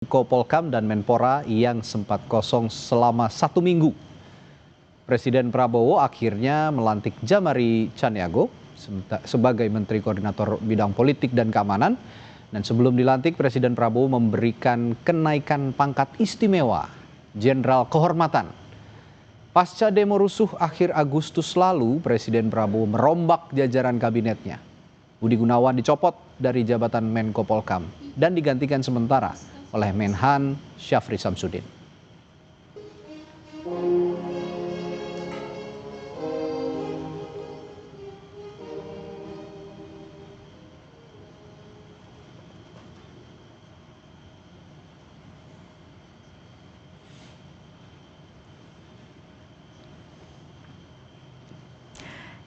Menko Polkam dan Menpora yang sempat kosong selama 1 minggu. Presiden Prabowo akhirnya melantik Jamari Chaniago sebagai Menteri Koordinator Bidang Politik dan Keamanan. Dan sebelum dilantik, Presiden Prabowo memberikan kenaikan pangkat istimewa Jenderal Kehormatan. Pasca demo rusuh akhir Agustus lalu, Presiden Prabowo merombak jajaran kabinetnya. Budi Gunawan dicopot dari jabatan Menko Polkam dan digantikan sementara oleh Menhan Syafri Samsudin.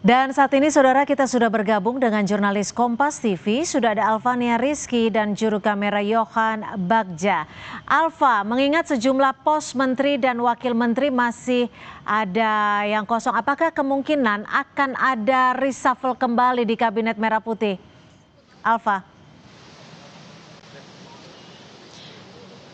Dan saat ini saudara, kita sudah bergabung dengan jurnalis Kompas TV, sudah ada Alvania Rizky dan juru kamera Yohan Bagja. Alva, mengingat sejumlah pos menteri dan wakil menteri masih ada yang kosong, apakah kemungkinan akan ada reshuffle kembali di Kabinet Merah Putih? Alva.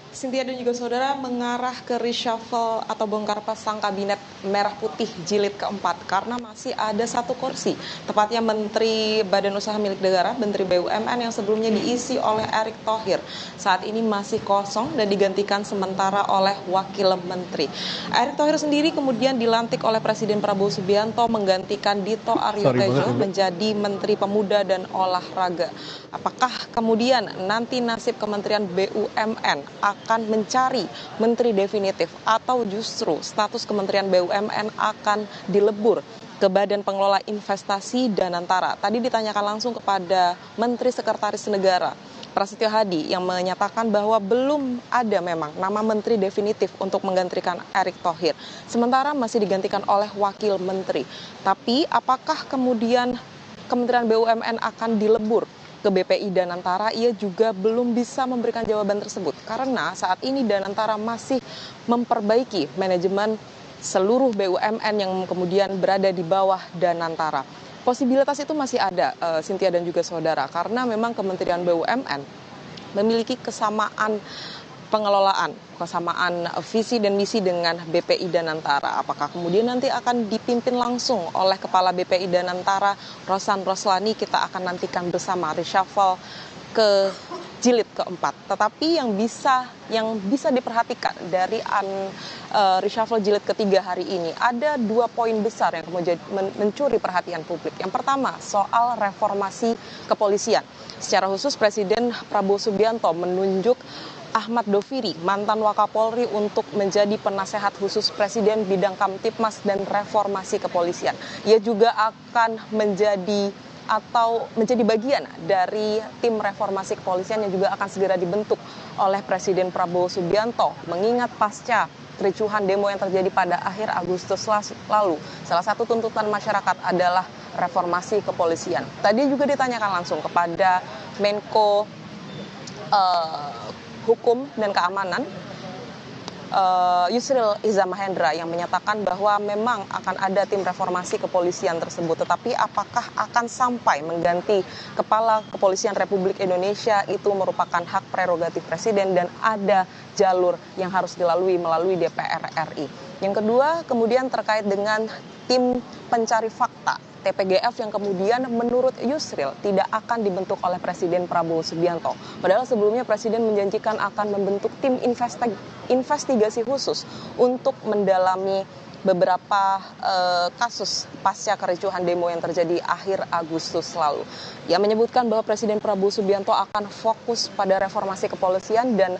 Cynthia dan juga saudara, mengarah ke reshuffle atau bongkar pasang Kabinet Merah Putih jilid keempat karena masih ada satu kursi, tepatnya Menteri Badan Usaha Milik Negara, Menteri BUMN yang sebelumnya diisi oleh Erick Thohir. Saat ini masih kosong dan digantikan sementara oleh Wakil Menteri. Erick Thohir sendiri kemudian dilantik oleh Presiden Prabowo Subianto menggantikan Dito Aryo Tejo menjadi Menteri Pemuda dan Olahraga. Apakah kemudian nanti nasib Kementerian BUMN akan mencari menteri definitif atau justru status Kementerian BUMN akan dilebur ke Badan Pengelola Investasi Danantara? Tadi ditanyakan langsung kepada Menteri Sekretaris Negara Prasetyo Hadi yang menyatakan bahwa belum ada memang nama menteri definitif untuk menggantikan Erick Thohir. Sementara masih digantikan oleh wakil menteri. Tapi apakah kemudian Kementerian BUMN akan dilebur ke BPI Danantara? Ia juga belum bisa memberikan jawaban tersebut karena saat ini Danantara masih memperbaiki manajemen seluruh BUMN yang kemudian berada di bawah Danantara. Posibilitas itu masih ada, Cynthia dan juga saudara, karena memang Kementerian BUMN memiliki kesamaan pengelolaan, kesamaan visi dan misi dengan BPI Danantara. Apakah kemudian nanti akan dipimpin langsung oleh Kepala BPI Danantara Rosan Roslani? Kita akan nantikan bersama reshuffle ke jilid keempat. Tetapi yang bisa diperhatikan dari reshuffle jilid ketiga hari ini, ada 2 poin besar yang kemudian mencuri perhatian publik. Yang pertama, soal reformasi kepolisian. Secara khusus Presiden Prabowo Subianto menunjuk Ahmad Doviri, mantan Wakapolri, untuk menjadi penasehat khusus Presiden bidang Kamtipmas dan reformasi kepolisian. Ia juga akan menjadi bagian dari tim reformasi kepolisian yang juga akan segera dibentuk oleh Presiden Prabowo Subianto, mengingat pasca kericuhan demo yang terjadi pada akhir Agustus lalu. Salah satu tuntutan masyarakat adalah reformasi kepolisian. Tadi juga ditanyakan langsung kepada Menko Hukum dan Keamanan Yusril Iza Mahendra yang menyatakan bahwa memang akan ada tim reformasi kepolisian tersebut, tetapi apakah akan sampai mengganti Kepala Kepolisian Republik Indonesia itu merupakan hak prerogatif Presiden dan ada jalur yang harus dilalui melalui DPR RI. Yang kedua kemudian terkait dengan tim pencari fakta TPGF yang kemudian menurut Yusril tidak akan dibentuk oleh Presiden Prabowo Subianto. Padahal sebelumnya Presiden menjanjikan akan membentuk tim investigasi khusus untuk mendalami beberapa kasus pasca kericuhan demo yang terjadi akhir Agustus lalu. Ia menyebutkan bahwa Presiden Prabowo Subianto akan fokus pada reformasi kepolisian dan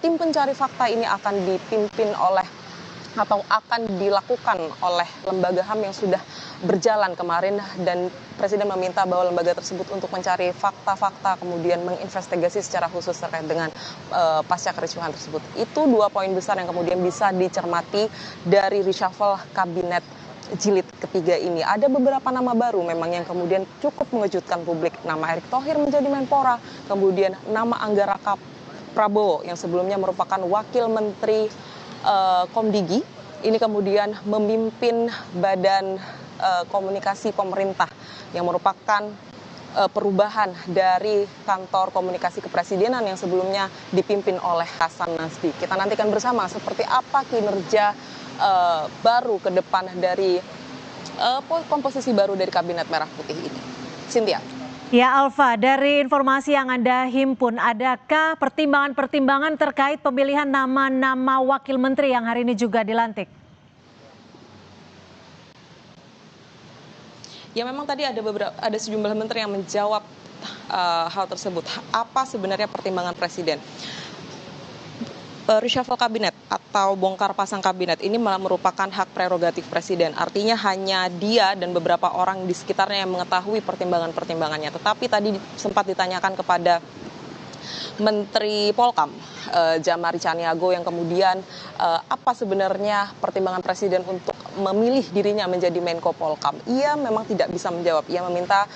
tim pencari fakta ini akan dipimpin oleh atau akan dilakukan oleh lembaga HAM yang sudah berjalan kemarin, dan Presiden meminta bahwa lembaga tersebut untuk mencari fakta-fakta kemudian menginvestigasi secara khusus terkait dengan pasca kericuhan tersebut. Itu 2 poin besar yang kemudian bisa dicermati dari reshuffle kabinet jilid ketiga ini. Ada beberapa nama baru memang yang kemudian cukup mengejutkan publik. Nama Erick Thohir menjadi Menpora, kemudian nama Anggaraka Prabowo yang sebelumnya merupakan wakil menteri Komdigi, ini kemudian memimpin badan komunikasi pemerintah yang merupakan perubahan dari kantor komunikasi kepresidenan yang sebelumnya dipimpin oleh Hasan Nazdi. Kita nantikan bersama seperti apa kinerja baru ke depan dari komposisi baru dari Kabinet Merah Putih ini. Cynthia. Ya Alfa, dari informasi yang Anda himpun, adakah pertimbangan-pertimbangan terkait pemilihan nama-nama wakil menteri yang hari ini juga dilantik? Ya memang tadi ada sejumlah menteri yang menjawab hal tersebut. Apa sebenarnya pertimbangan Presiden? Reshuffle kabinet atau bongkar pasang kabinet ini malah merupakan hak prerogatif Presiden. Artinya hanya dia dan beberapa orang di sekitarnya yang mengetahui pertimbangan-pertimbangannya. Tetapi tadi sempat ditanyakan kepada Menteri Polkam Jamari Caniago yang kemudian apa sebenarnya pertimbangan Presiden untuk memilih dirinya menjadi Menko Polkam. Ia memang tidak bisa menjawab. Ia meminta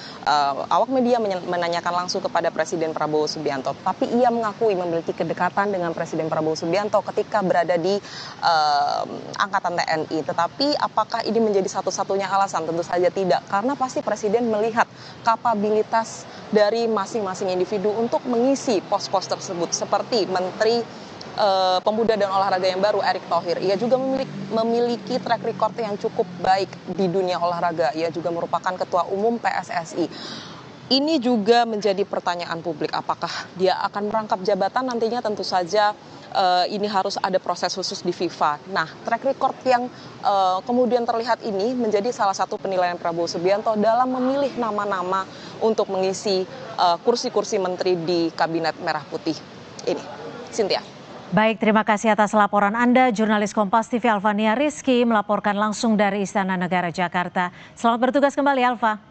awak media menanyakan langsung kepada Presiden Prabowo Subianto. Tapi ia mengakui memiliki kedekatan dengan Presiden Prabowo Subianto ketika berada di Angkatan TNI. Tetapi apakah ini menjadi satu-satunya alasan? Tentu saja tidak. Karena pasti Presiden melihat kapabilitas dari masing-masing individu untuk mengisi pos-pos tersebut. Seperti Menteri Pemuda dan Olahraga yang baru Erick Thohir. Ia juga memiliki track record yang cukup baik di dunia olahraga. Ia juga merupakan Ketua Umum PSSI. Ini juga menjadi pertanyaan publik. Apakah dia akan merangkap jabatan nantinya? Tentu saja ini harus ada proses khusus di FIFA. Nah, track record yang kemudian terlihat ini menjadi salah satu penilaian Prabowo Subianto dalam memilih nama-nama untuk mengisi kursi-kursi menteri di Kabinet Merah Putih ini. Cynthia. Baik, terima kasih atas laporan Anda. Jurnalis Kompas TV Alfania Rizky melaporkan langsung dari Istana Negara Jakarta. Selamat bertugas kembali, Alfa.